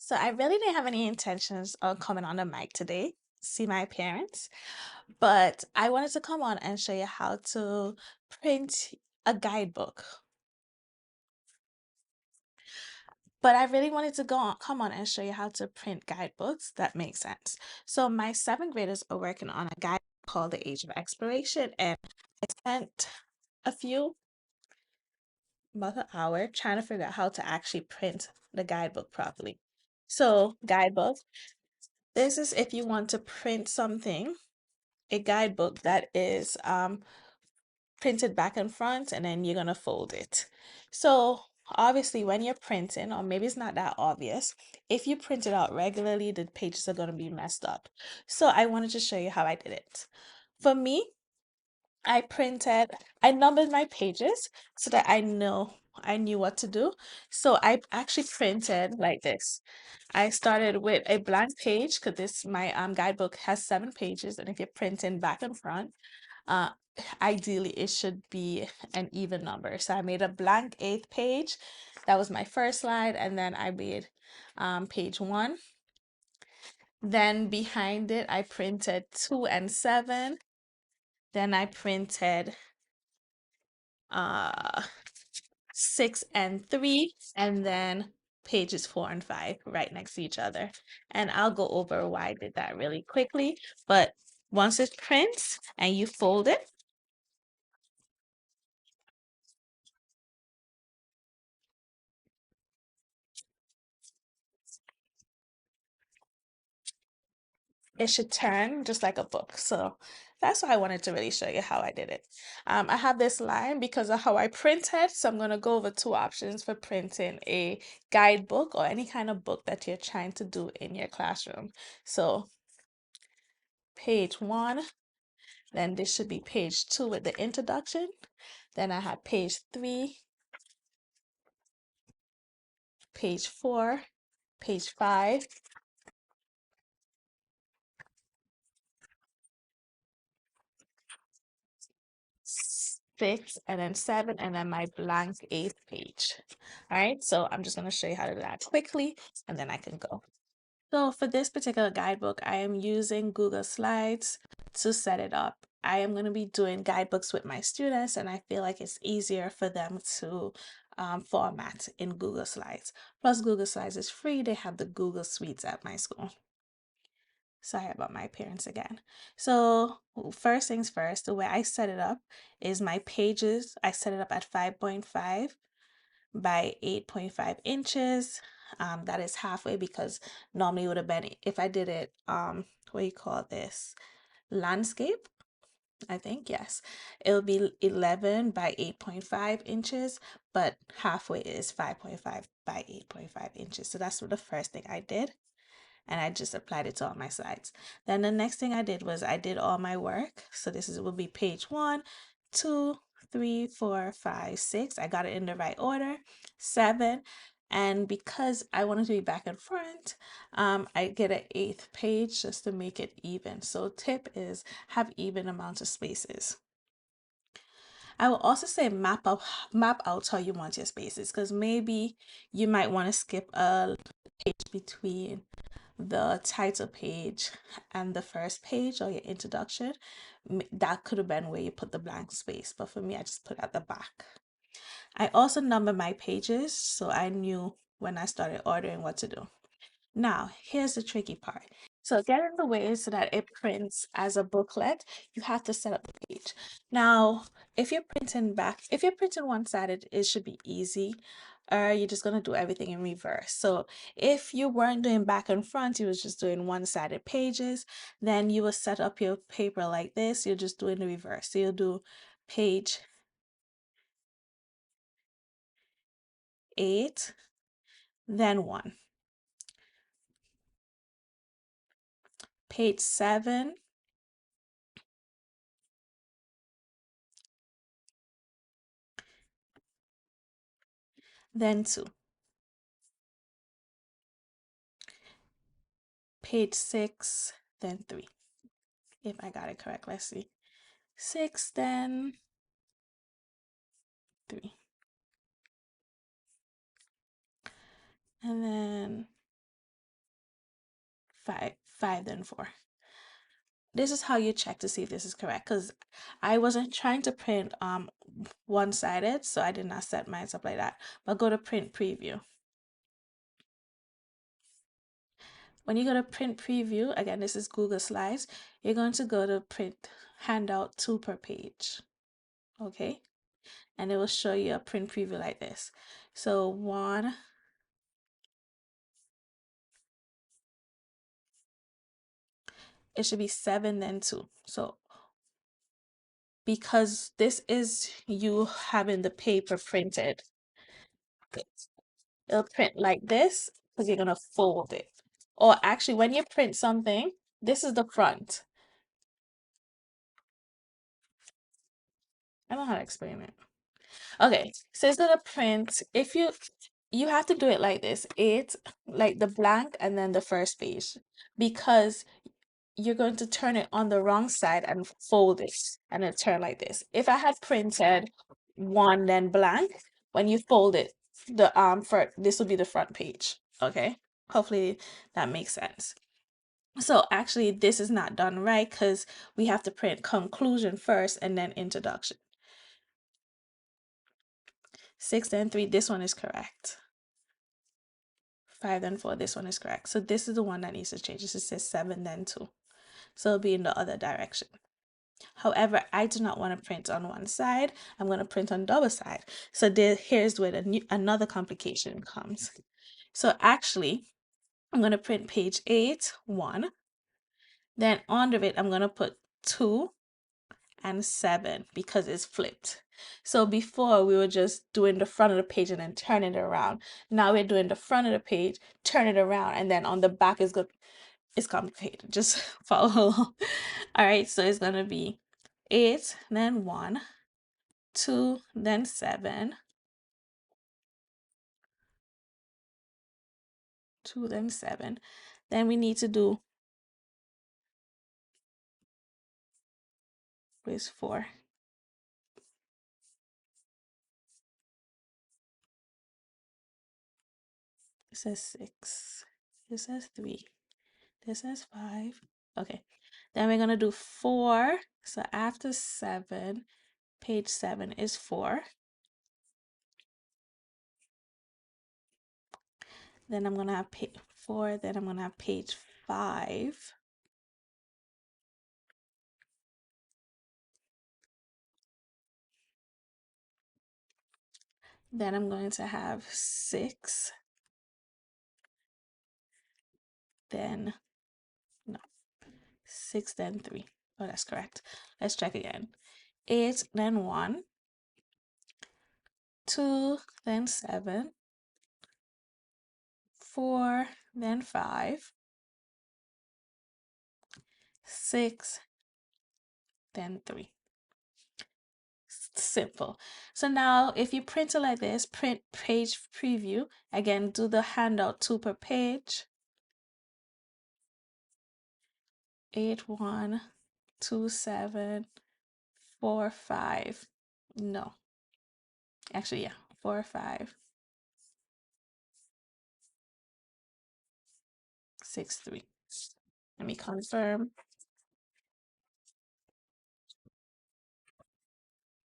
So I really didn't have any intentions of coming on the mic today, see my parents, but I wanted to come on and show you how to print a guidebook. But I really wanted to come on and show you how to print guidebooks that make sense. So my seventh graders are working on a guide called The Age of Exploration, and I spent a few about an hour trying to figure out how to actually print the guidebook properly. So guidebook. This is if you want to print something, a guidebook that is printed back and front, and then you're gonna fold it. So obviously when you're printing, or maybe it's not that obvious, if you print it out regularly, the pages are gonna be messed up. So I wanted to show you how I did it. For me, I numbered my pages so that I knew what to do. So I actually printed like this. I started with a blank page because this my guidebook has 7 pages, and if you're printing back and front, uh ideally it should be an even number. So I made a blank eighth page. That was my first slide, and then I made page 1. Then behind it I printed 2 and 7. Then I printed uh 6 and 3, and then pages 4 and 5 right next to each other. And I'll go over why I did that really quickly. But once it prints and you fold it, it should turn just like a book. So that's why I wanted to really show you how I did it. I have this line because of how I printed. So I'm going to go over 2 options for printing a guidebook or any kind of book that you're trying to do in your classroom. So page 1, then this should be page 2 with the introduction. Then I had page 3, page 4, page 5, 6, and then 7, and then my blank eighth page. All right, so I'm just going to show you how to do that quickly, and then I can go. So for this particular guidebook, I am using Google Slides to set it up. I am going to be doing guidebooks with my students, and I feel like it's easier for them to format in Google Slides. Plus, Google Slides is free. They have the Google Suites at my school. Sorry about my parents again. So first things first, the way I set it up is my pages. I set it up at 5.5 by 8.5 inches. That is halfway because normally it would have been, if I did it, what do you call this? Landscape, I think, yes. It'll be 11 by 8.5 inches, but halfway is 5.5 by 8.5 inches. So that's what the first thing I did, and I just applied it to all my slides. Then the next thing I did was I did all my work. So this will be page 1, 2, 3, 4, 5, 6. I got it in the right order. 7. And because I wanted to be back and front, I get an eighth page just to make it even. So tip is have even amount of spaces. I will also say map out how you want your spaces, because maybe you might want to skip a page between the title page and the first page, or your introduction. That could have been where you put the blank space, but for me, I just put at the back. I also number my pages so I knew when I started ordering what to do. Now, here's the tricky part. So getting the way so that it prints as a booklet, you have to set up the page. Now, if you're printing one-sided, it should be easy. Or you're just gonna do everything in reverse. So if you weren't doing back and front, you was just doing one-sided pages, then you will set up your paper like this. You're just doing the reverse. So you'll do page 8, then 1. Page 7, then 2. Page 6, then 3. If I got it correct, let's see. 6, then 3. And then 5, then 4. This is how you check to see if this is correct, because I wasn't trying to print one-sided, so I did not set mine up like that. But go to print preview. When you go to print preview, again, this is Google Slides, you're going to go to print handout 2 per page. Okay, and it will show you a print preview like this. So 1, it should be 7, then 2. So because this is you having the paper printed, it'll print like this because you're gonna fold it. Or actually, when you print something, this is the front. I don't know how to explain it. Okay, so it's gonna print. If you have to do it like this, like the blank and then the first page, because you're going to turn it on the wrong side and fold it and it turn like this. If I had printed 1 then blank, when you fold it, the for this will be the front page. Okay, hopefully that makes sense. So actually this is not done right because we have to print conclusion first and then introduction. 6 then 3, this one is correct. 5 then 4, this one is correct. So this is the one that needs to change. This says 7 then 2. So it'll be in the other direction. However, I do not want to print on one side. I'm going to print on double side. So here's where another complication comes. So actually, I'm going to print page 8, 1. Then under it, I'm going to put 2 and 7 because it's flipped. So before we were just doing the front of the page and then turning it around. Now we're doing the front of the page, turn it around, and then on the back is good. It's complicated. Just follow along. All right, so it's gonna be 8, then 1, 2, then 7, 2, then 7. Then we need to do is 4. It says 6. It says 3. This says 5. Okay. Then we're gonna do 4. So after 7, page 7 is 4. Then I'm gonna have page 4. Then I'm gonna have page 5. Then I'm going to have 6. Then no, 6 then 3. Oh, that's correct. Let's check again. 8 then 1, 2 then 7, 4 then 5, 6 then 3. Simple. So now if you print it like this, print page preview, again do the handout 2 per page. 8 1 2 7 4 5. No, actually, yeah, 4 5 6 3. Let me confirm.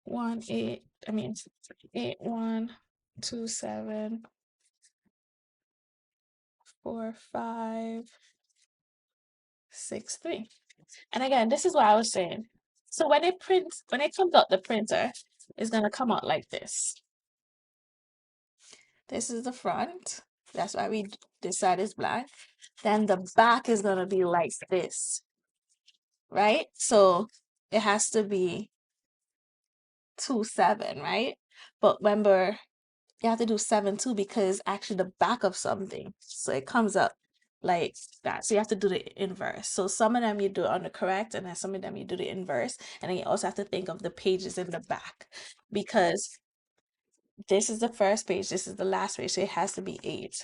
1 8. I mean 8 1 2 7 4 5 6 3. And again, this is what I was saying. So when it comes out the printer, it's gonna come out like this. This is the front. That's why this side is black. Then the back is gonna be like this, right? So it has to be 2 7, right? But remember, you have to do 7 2 because actually the back of something. So it comes up like that. So you have to do the inverse. So some of them you do it on the correct, and then some of them you do the inverse. And then you also have to think of the pages in the back because this is the first page, this is the last page, so it has to be 8.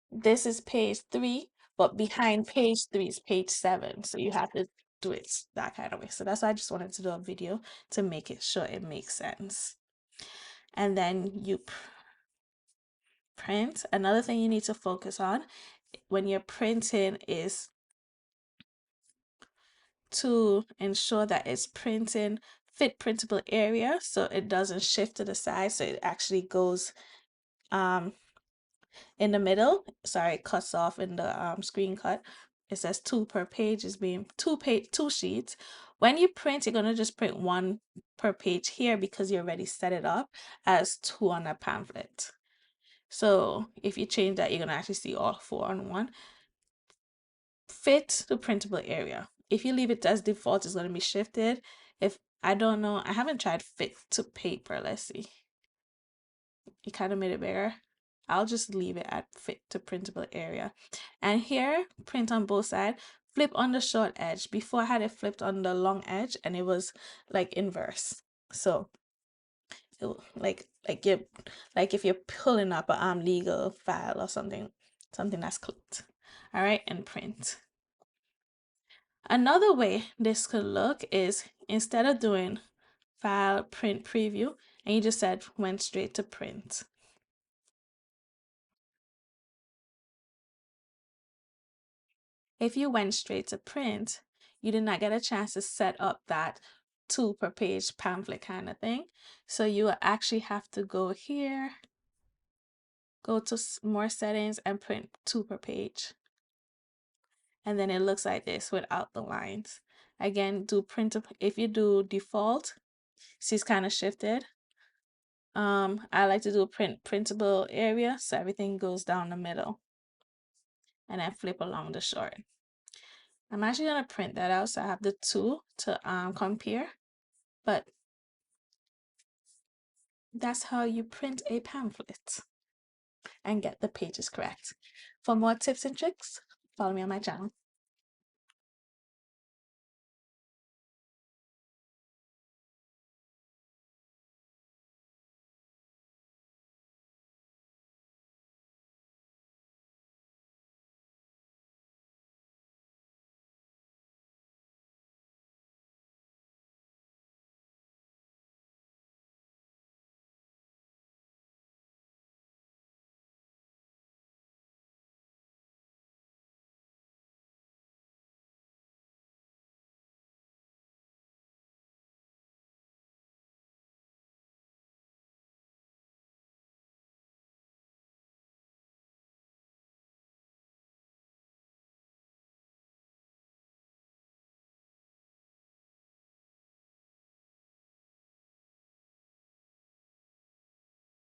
This is page 3, but behind page 3 is page 7. So you have to do it that kind of way. So that's why I just wanted to do a video to make it sure it makes sense. And then you print. Another thing you need to focus on when you're printing is to ensure that it's printing fit printable area so it doesn't shift to the side, so it actually goes in the middle. Sorry, it cuts off in the screen cut. It says 2 per page is being 2 sheets. When you print, you're gonna just print 1 per page here because you already set it up as 2 on a pamphlet. So if you change that, you're gonna actually see all 4 on 1. Fit the printable area. If you leave it as default, it's gonna be shifted. If I don't know, I haven't tried fit to paper. Let's see. It kind of made it bigger. I'll just leave it at fit to printable area. And here, print on both sides, flip on the short edge. Before I had it flipped on the long edge and it was like inverse. So like you like if you're pulling up a legal file or something that's clipped. All right, and print. Another way this could look is instead of doing file print preview and you just said went straight to print. If you went straight to print, you did not get a chance to set up that 2 per page pamphlet kind of thing. So you will actually have to go here, go to more settings and print 2 per page. And then it looks like this without the lines. Again, do print, if you do default, see it's kind of shifted. I like to do printable area, so everything goes down the middle. And then flip along the short. I'm actually gonna print that out so I have the 2 to compare. But that's how you print a pamphlet and get the pages correct. For more tips and tricks, follow me on my channel.